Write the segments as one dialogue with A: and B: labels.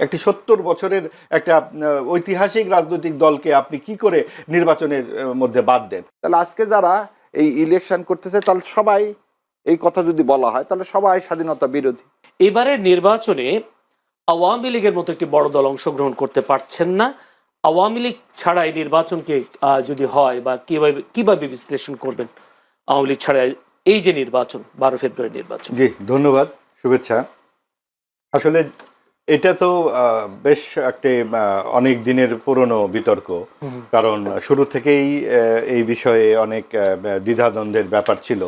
A: একটি 70 বছরের একটা ঐতিহাসিক রাজনৈতিক দলকে আপনি কি করে নির্বাচনের মধ্যে বাদ দেন?
B: তাহলে আজকে যারা এই ইলেকশন করতেছে তাহলে সবাই এই কথা যদি বলা হয় তাহলে সবাই স্বাধীনতা বিরোধী।
C: এবারের নির্বাচনে আওয়ামী লীগের মতো একটি বড় দল অংশগ্রহণ করতে পারছেন না। আওয়ামী লীগ ছাড়া এই নির্বাচনকে যদি হয় বা কিভাবে বিশ্লেষণ করবেন আওয়ামী লীগ ছাড়া এই যে নির্বাচন 12 ফেব্রুয়ারি নির্বাচন?
A: জি ধন্যবাদ, শুভেচ্ছা। আসলে এটা তো বেশ একটি অনেক দিনের পুরনো বিতর্ক, কারণ শুরু থেকেই এই বিষয়ে অনেক দ্বিধাদ্বন্দ্বের ব্যাপার ছিল।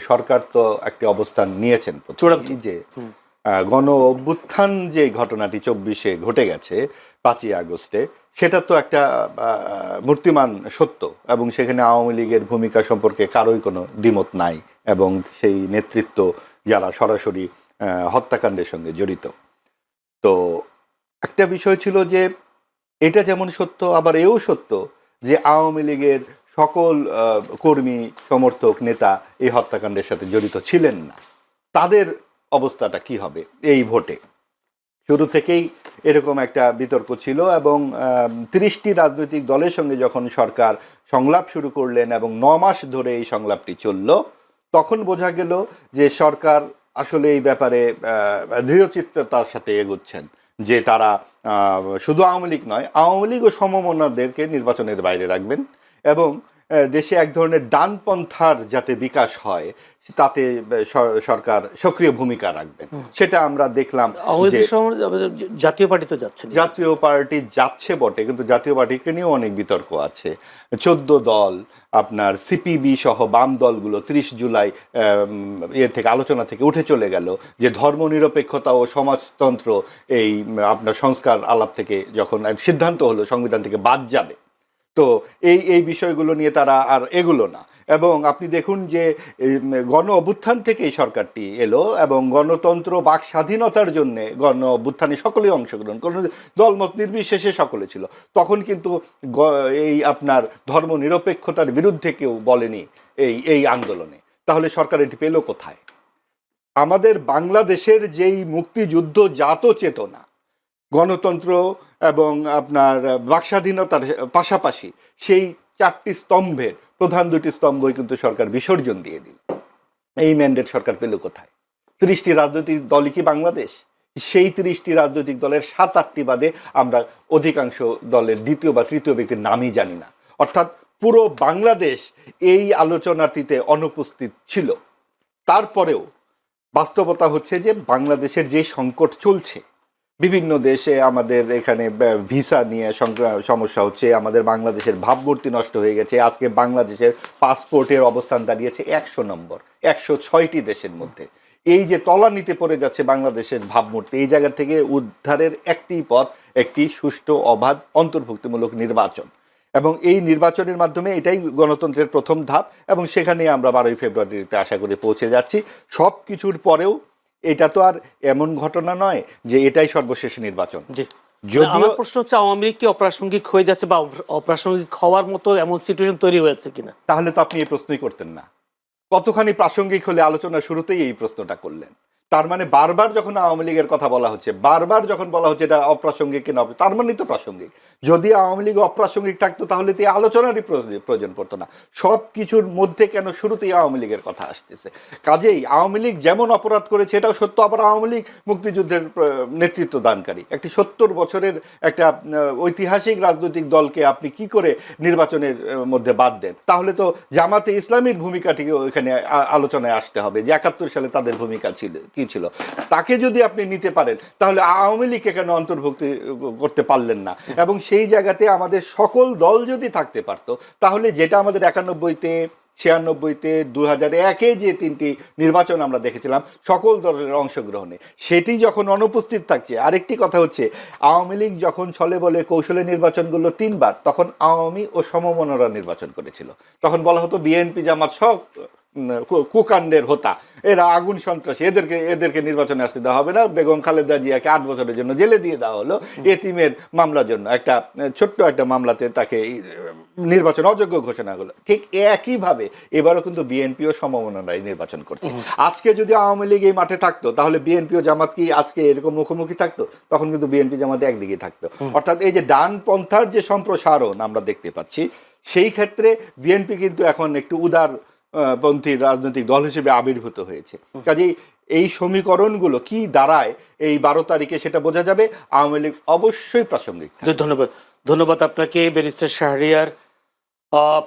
A: সরকার তো একটি অবস্থান নিয়েছেন যে গণ অভ্যুত্থান যে ঘটনাটি 24-এ ঘটে গেছে 5ই আগস্টে, সেটা তো একটা মূর্তিমান সত্য, এবং সেখানে আওয়ামী লীগের ভূমিকা সম্পর্কে কারোই কোনো দ্বিমত নাই, এবং সেই নেতৃত্ব যারা সরাসরি হত্যাকাণ্ডের সঙ্গে জড়িত। তো একটা বিষয় ছিল যে এটা যেমন সত্য, আবার এও সত্য যে আওয়ামী লীগের সকল কর্মী, সমর্থক, নেতা এই হত্যাকাণ্ডের সাথে জড়িত ছিলেন না। তাদের অবস্থাটা কি হবে এই ভোটে? শুরু থেকেই এরকম একটা বিতর্ক ছিল, এবং 30টি রাজনৈতিক দলের সঙ্গে যখন সরকার সংলাপ শুরু করলেন এবং 9 মাস ধরে এই সংলাপটি চলল, তখন বোঝা গেল যে সরকার আসলে এই ব্যাপারে দৃঢ়চিত্ততার সাথে এগোচ্ছেন, যে তারা শুধু আওয়ামী লীগ নয়, আওয়ামী লীগ ও সমমনাদেরকে নির্বাচনের বাইরে রাখবেন, এবং দেশে এক ধরনের ডানপন্থার যাতে বিকাশ হয় তাতে সরকার সক্রিয় ভূমিকা রাখবেন। সেটা আমরা দেখলাম যে
C: জাতীয় পার্টি তো যাচ্ছে,
A: জাতীয় পার্টি যাচ্ছে বটে, কিন্তু জাতীয় পার্টিকে নিয়েও অনেক বিতর্ক আছে। 14 দল, আপনার সিপিবি সহ বাম দলগুলো 30 জুলাই থেকে আলোচনা থেকে উঠে চলে গেল, যে ধর্মনিরপেক্ষতা ও সমাজতন্ত্র এই আপনার সংস্কার আলাপ থেকে যখন সিদ্ধান্ত হলো সংবিধান থেকে বাদ যাবে, তো এই বিষয়গুলো নিয়ে তারা আর এগুলো না। এবং আপনি দেখুন যে গণ অভ্যুত্থান থেকেই সরকারটি এলো, এবং গণতন্ত্র, বাক স্বাধীনতার জন্য গণ অভ্যুত্থানে সকলেই অংশগ্রহণ, কোনো দলমত নির্বিশেষে সকলে ছিল। তখন কিন্তু এই আপনার ধর্ম নিরপেক্ষতার বিরুদ্ধে কেউ বলেনি এই আন্দোলনে। তাহলে সরকার এটি পেল কোথায়? আমাদের বাংলাদেশের যেই মুক্তিযুদ্ধ জাত চেতনা, গণতন্ত্র এবং আপনার বাকস্বাধীনতার পাশাপাশি সেই 4টি স্তম্ভের প্রধান 2টি স্তম্ভই কিন্তু সরকার বিসর্জন দিয়ে দিল। এই ম্যান্ডেট সরকার পেল কোথায়? 30টি রাজনৈতিক দলই কি বাংলাদেশ? সেই 30টি রাজনৈতিক দলের 7-8টি বাদে আমরা অধিকাংশ দলের দ্বিতীয় বা তৃতীয় ব্যক্তির নামই জানি না। অর্থাৎ পুরো বাংলাদেশ এই আলোচনাটিতে অনুপস্থিত ছিল। তারপরেও বাস্তবতা হচ্ছে যে বাংলাদেশের যে সংকট চলছে, বিভিন্ন দেশে আমাদের এখানে ভিসা নিয়ে সমস্যা হচ্ছে, আমাদের বাংলাদেশের ভাবমূর্তি নষ্ট হয়ে গেছে। আজকে বাংলাদেশের পাসপোর্টের অবস্থান দাঁড়িয়েছে 100 নম্বর 106টি দেশের মধ্যে। এই যে তলানিতে পড়ে যাচ্ছে বাংলাদেশের ভাবমূর্তি, এই জায়গা থেকে উদ্ধারের একটি পথ, একটি সুষ্ঠু, অবাধ, অন্তর্ভুক্তিমূলক নির্বাচন, এবং এই নির্বাচনের মাধ্যমে এটাই গণতন্ত্রের প্রথম ধাপ, এবং সেখানে আমরা 12ই ফেব্রুয়ারিতে আশা করে পৌঁছে যাচ্ছি। সব কিছুর পরেও এটা তো আর এমন ঘটনা নয় যে এটাই সর্বশেষ নির্বাচন।
C: যদিও প্রশ্ন হচ্ছে আওয়ামী লীগ কি অপ্রাসঙ্গিক হয়ে যাচ্ছে বা অপ্রাসঙ্গিক হওয়ার মতো এমন সিচুয়েশন তৈরি হয়েছে কিনা?
A: তাহলে তো আপনি এই প্রশ্নই করতেন না। কতখানি প্রাসঙ্গিক হলে আলোচনার শুরুতেই এই প্রশ্নটা করলেন। তার মানে বারবার যখন আওয়ামী লীগের কথা বলা হচ্ছে, বারবার যখন বলা হচ্ছে এটা অপ্রাসঙ্গিক কিনা, তার মানে তো প্রাসঙ্গিক। যদি আওয়ামী লীগ অপ্রাসঙ্গিক থাকতো তাহলে তো এই আলোচনারই প্রয়োজন পড়তো না। সব কিছুর মধ্যে কেন শুরুতেই আওয়ামী লীগের কথা আসতেছে? কাজেই আওয়ামী লীগ যেমন অপরাধ করেছে এটাও সত্য, আবার আওয়ামী লীগ মুক্তিযুদ্ধের নেতৃত্ব দানকারী। একটি 70 বছরের একটা ঐতিহাসিক রাজনৈতিক দলকে আপনি কি করে নির্বাচনের মধ্যে বাদ দেন? তাহলে তো জামাতে ইসলামীর ভূমিকাটিকে এখানে আলোচনায় আসতে হবে, যে 71 সালে তাদের ভূমিকা ছিল কি ছিল। তাকে যদি আপনি নিতে পারেন তাহলে আওয়ামী লীগকে কেন অন্তর্ভুক্তি করতে পারলেন না? এবং সেই জায়গাতে আমাদের সকল দল যদি থাকতে পারতো, তাহলে যেটা আমাদের 91-তে, 96-তে, 2001-এ যে 3টি নির্বাচন আমরা দেখেছিলাম সকল দলের অংশগ্রহণে, সেটি যখন অনুপস্থিত থাকছে। আরেকটি কথা হচ্ছে, আওয়ামী লীগ যখন ছলে বলে কৌশলে নির্বাচনগুলো 3বার, তখন আওয়ামী ও সমমনারা নির্বাচন করেছিল। তখন বলা হতো বিএনপি জামাত সব কুকাণ্ডের হোতা, এরা আগুন সন্ত্রাসী, এদেরকে নির্বাচনে আসতে দেওয়া হবে না। বেগম খালেদা জিয়াকে 8 বছরের জন্য জেলে দিয়ে দেওয়া হলো এতিমের মামলার জন্য, একটা ছোট্ট একটা মামলাতে তাকে নির্বাচন অযোগ্য ঘোষণা হলো। ঠিক একইভাবে এবারও কিন্তু বিএনপিও সমমনায় নির্বাচন করছে। আজকে যদি আওয়ামী লীগ এই মাঠে থাকতো তাহলে বিএনপি ও জামাত কি আজকে এরকম মুখোমুখি থাকতো? তখন কিন্তু বিএনপি জামাত একদিকে থাকতো। অর্থাৎ এই যে ডানপন্থার যে সম্প্রসারণ আমরা দেখতে পাচ্ছি, সেই ক্ষেত্রে বিএনপি কিন্তু এখন একটু উদার পন্থী রাজনৈতিক দল হিসেবে আবির্ভূত হয়েছে। কাজেই এই সমীকরণগুলো কি দাঁড়ায় এই 12 তারিখে সেটা বোঝা যাবে। আওয়ামী লীগ অবশ্যই প্রাসঙ্গিক।
C: ধন্যবাদ আপনাকে ব্যারিস্টার শাহরিয়ার।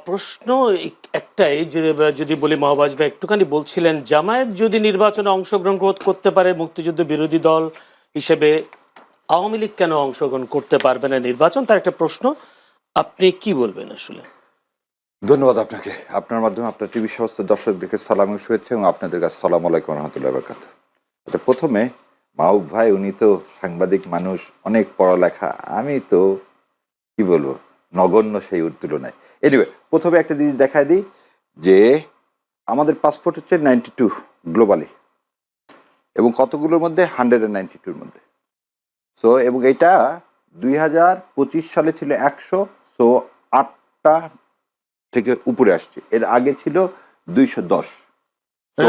C: প্রশ্ন একটাই, যদি বলি মহাবাজ ভাই একটুখানি বলছিলেন জামায়াত যদি নির্বাচনে অংশগ্রহণ করতে পারে মুক্তিযুদ্ধ বিরোধী দল হিসেবে, আওয়ামী লীগ কেন অংশগ্রহণ করতে পারবে না নির্বাচন, তার একটা প্রশ্ন, আপনি কি বলবেন আসলে?
B: ধন্যবাদ আপনাকে। আপনার মাধ্যমে আপনার টিভি সমস্ত দর্শকদেরকে সালাম ও শুভেচ্ছা, এবং আপনাদের কাছে সালাম আলাইকুম রহমতুল্লাহ বারাকাতুহু। প্রথমে মাহবুব ভাই, উনি তো সাংবাদিক মানুষ, অনেক পড়ালেখা, আমি তো কি বলবো নগণ্য সেই তুলনায়। এনিওয়ে, প্রথমে একটা জিনিস দেখায় দিই যে আমাদের পাসপোর্ট হচ্ছে 92 গ্লোবালি, এবং কতগুলোর মধ্যে 192-র মধ্যে। সো এবং এটা 2025 সালে ছিল 100, সো 8টা থেকে উপরে আসছে। এর আগে ছিল 210, সো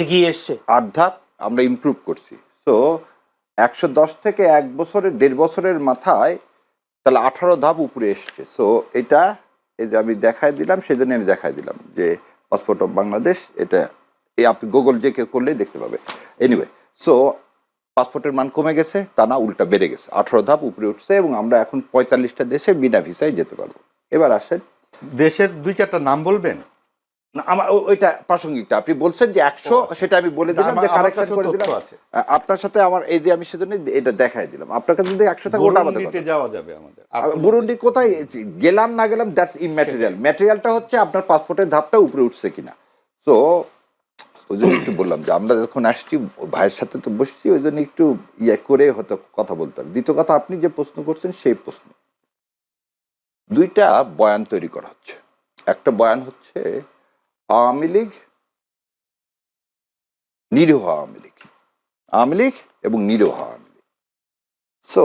C: এগিয়ে এসছে, 8
B: ধাপ আমরা ইমপ্রুভ করছি। সো 110 থেকে 1 বছরের 1.5 বছরের মাথায় তাহলে 18 ধাপ উপরে এসছে। সো এটা এই যে আমি দেখাই দিলাম, সেজন্য আমি দেখাই দিলাম যে পাসপোর্ট অফ বাংলাদেশ, এটা এই আপনি গুগল যে কেউ করলেই দেখতে পাবে। এনিওয়ে, সো পাসপোর্টের মান কমে গেছে, তা না উল্টা বেড়ে গেছে, 18 ধাপ উপরে উঠছে, এবং আমরা এখন 45টা দেশে বিনা ভিসায় যেতে পারবো। এবার আসেন,
A: দেশের 2-4টা নাম বলবেন?
B: না, আমার ওইটা প্রাসঙ্গিকটা আপনি বলছেন যে 100, সেটা আমি বলে দিলাম, যে কারেকশন করে দিলাম আপনার সাথে। আমার এই যে আমি সেজন্য এটা দেখাই দিলাম, আপনার কাছে যদি 100 টাকা ওটা আমাদের
A: বুরুন্ডিতে যাওয়া যাবে আমাদের।
B: বুরুন্ডি কোথায় গেলাম না গেলাম, দ্যাটস ইমম্যাটেরিয়াল। ম্যাটেরিয়ালটা হচ্ছে আপনার পাসপোর্টের ধাপটা উপরে উঠছে কিনা। সো ওই জন্য একটু বললাম যে আমরা যখন আসছি ভাইয়ের সাথে তো বসছি, ওই জন্য একটু ইয়ে করে হয়তো কথা বলতাম। দ্বিতীয় কথা, আপনি যে প্রশ্ন করছেন সেই প্রশ্ন, 2টা বয়ান তৈরি করা হচ্ছে। একটা বয়ান হচ্ছে আওয়ামী লীগ, নিরীহ আওয়ামী লীগ, আওয়ামী লীগ এবং নিরীহ আওয়ামী লীগ। সো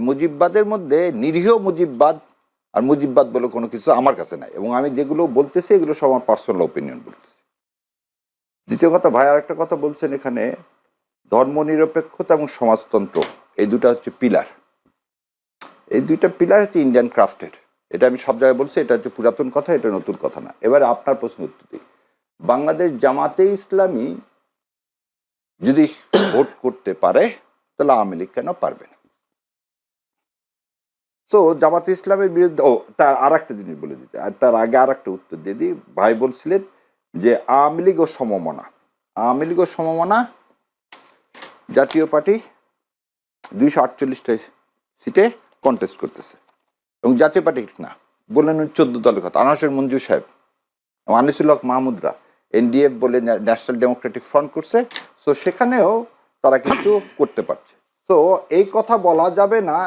B: মুজিববাদের মধ্যে নিরীহ মুজিববাদ আর মুজিববাদ বলে কোনো কিছু আমার কাছে নাই, এবং আমি যেগুলো বলতেছি এগুলো সব আমার পার্সোনাল ওপিনিয়ন বলতেছি। দ্বিতীয় কথা, ভাই আর একটা কথা বলছেন এখানে, ধর্মনিরপেক্ষতা এবং সমাজতন্ত্র, এই 2টা হচ্ছে পিলার। এই 2টা পিলার হচ্ছে ইন্ডিয়ান ক্রাফটের। এটা আমি সব জায়গায় বলছি, এটা হচ্ছে পুরাতন কথা, এটা নতুন কথা না। এবার আপনার প্রশ্ন উত্তর দিই, বাংলাদেশ জামাতে ইসলামী যদি ভোট করতে পারে তাহলে আওয়ামী লীগ কেন পারবে না? তো জামাতে ইসলামের বিরুদ্ধে, তার আর একটা জিনিস বলে দিতে, আর তার আগে আর একটা উত্তর দিয়ে দিই। ভাই বলছিলেন যে আওয়ামী লীগ ও সমমনা, আওয়ামী লীগ ও সমমনা, জাতীয় পার্টি 248টা সিটে কন্টেস্ট করতেছে, এবং জাতীয় পার্টি না বললেন 14 দলের কথা, আনাসের মঞ্জুর সাহেব, আনিসুল হক মাহমুদরা এনডিএফ বলে ন্যাশনাল ডেমোক্রেটিক ফ্রন্ট করছে। সো সেখানেও তারা কিন্তু করতে পারছে। সো এই কথা বলা যাবে না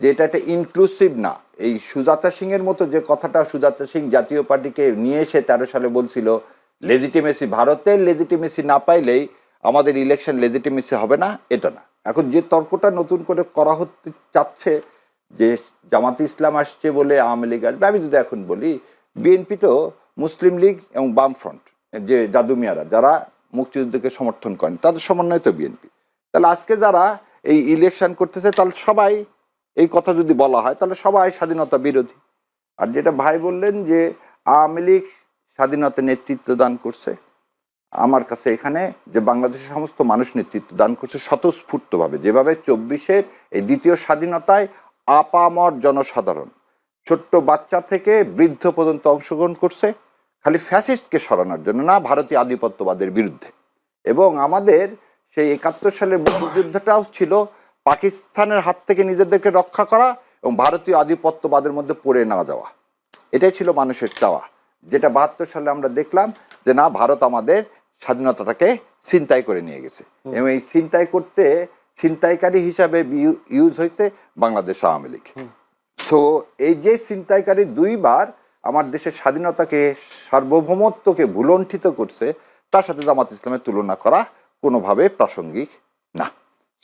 B: যে এটা একটা ইনক্লুসিভ না। এই সুজাতা সিং এর মতো যে কথাটা, সুজাতা সিং জাতীয় পার্টিকে নিয়ে এসে 13 সালে বলছিল লেজিটিমেসি, ভারতের লেজিটিমেসি না পাইলেই আমাদের ইলেকশন লেজিটিমেসি হবে না, এটা না। এখন যে তর্কটা নতুন করে করা হতে চাচ্ছে যে জামাতে ইসলাম আসছে বলে আওয়ামী লীগ আসবে, আমি যদি এখন বলি বিএনপি তো মুসলিম লীগ এবং বামফ্রন্ট, যে জাদু মিয়ারা যারা মুক্তিযুদ্ধকে সমর্থন করেন, তাদের সমন্বয় তো বিএনপি। তাহলে আজকে যারা এই ইলেকশন করতেছে, তাহলে সবাই এই কথা যদি বলা হয় তাহলে সবাই স্বাধীনতা বিরোধী। আর যেটা ভাই বললেন যে আওয়ামী লীগ স্বাধীনতা নেতৃত্ব দান করছে, আমার কাছে এখানে যে বাংলাদেশের সমস্ত মানুষ নেতৃত্ব দান করছে স্বতঃস্ফূর্তভাবে, যেভাবে 24-এর এই দ্বিতীয় স্বাধীনতায় আপামর জনসাধারণ ছোট্ট বাচ্চা থেকে বৃদ্ধ পর্যন্ত অংশগ্রহণ করছে, খালি ফ্যাসিস্টকে সরানোর জন্য না, ভারতীয় আধিপত্যবাদের বিরুদ্ধে। এবং আমাদের সেই 71 সালের মুক্তিযুদ্ধটাও ছিল পাকিস্তানের হাত থেকে নিজেদেরকে রক্ষা করা এবং ভারতীয় আধিপত্যবাদের মধ্যে পড়ে না যাওয়া। এটাই ছিল মানুষের চাওয়া, যেটা 72 সালে আমরা দেখলাম যে না, ভারত আমাদের স্বাধীনতাটাকে ছিনতাই করে নিয়ে গেছে, এবং এই ছিনতাই করতে ছিনতাইকারী হিসাবে ইউজ হয়েছে বাংলাদেশ আওয়ামী লীগ। সো এই যে ছিনতাইকারী 2বার আমার দেশের স্বাধীনতাকে সার্বভৌমত্বকে ভুলণ্ঠিত করছে, তার সাথে জামাত ইসলামের তুলনা করা কোনোভাবে প্রাসঙ্গিক না।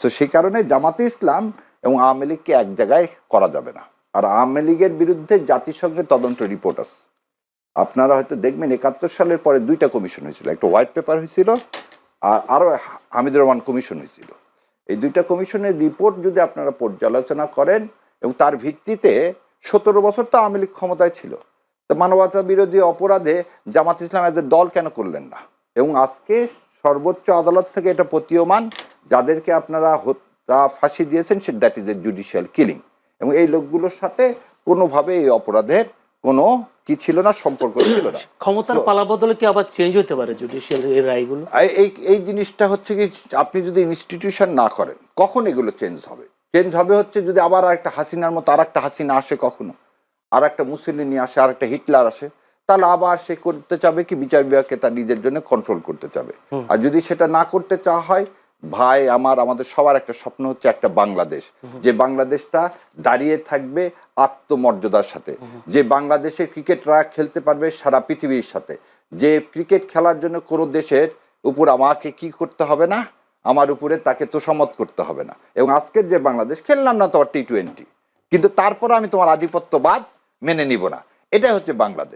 B: তো সেই কারণে জামাতে ইসলাম এবং আওয়ামী লীগকে এক জায়গায় করা যাবে না। আর আওয়ামী লীগের বিরুদ্ধে জাতিসংঘের তদন্ত রিপোর্ট আছে, আপনারা হয়তো দেখবেন 71 সালের পরে 2টা কমিশন হয়েছিল, একটা হোয়াইট পেপার হয়েছিল আর আরও হামিদুর রহমান কমিশন হয়েছিল। এই 2টা কমিশনের রিপোর্ট যদি আপনারা পর্যালোচনা করেন এবং তার ভিত্তিতে 17 বছর তো আওয়ামী লীগ ক্ষমতায় ছিল, তো মানবতা বিরোধী অপরাধে জামাত ইসলাম এদের দল কেন করলেন না? এবং আজকে সর্বোচ্চ আদালত থেকে এটা প্রতীয়মান, যাদেরকে আপনারা ফাঁসি দিয়েছেন that is a judicial killing, এবং এই লোকগুলোর সাথে কোনোভাবে এই অপরাধের কোনো কি ছিল না, সম্পর্ক ছিল না।
C: ক্ষমতার পালাবদলে কি আবার চেঞ্জ হতে পারে জুডিশিয়াল এর রায়গুলো?
B: এই জিনিসটা হচ্ছে কি, আপনি যদি ইনস্টিটিউশন না করেন কখন এগুলো চেঞ্জ হবে? চেঞ্জ হবে হচ্ছে যদি আবার একটা হাসিনার মতো আর একটা হাসিনা আসে, কখনো আর একটা মুসলিনি আসে, আর একটা হিটলার আসে, তাহলে আবার সে করতে চাবে কি বিচার বিভাগকে তার নিজের জন্য কন্ট্রোল করতে চাবে। আর যদি সেটা না করতে চাওয়া হয়, ভাই আমাদের সবার একটা স্বপ্ন হচ্ছে একটা বাংলাদেশ, যে বাংলাদেশটা দাঁড়িয়ে থাকবে আত্মমর্যাদার সাথে, যে বাংলাদেশে ক্রিকেটরা খেলতে পারবে সারা পৃথিবীর সাথে, যে ক্রিকেট খেলার জন্য কোনো দেশের উপর আমাকে কি করতে হবে না, আমার উপরে তাকে তোষামত করতে হবে না। এবং আজকের যে বাংলাদেশ, খেললাম না তোমার T20, কিন্তু তারপরে আমি তোমার আধিপত্যবাদ মেনে নিব না, এটাই হচ্ছে বাংলাদেশ।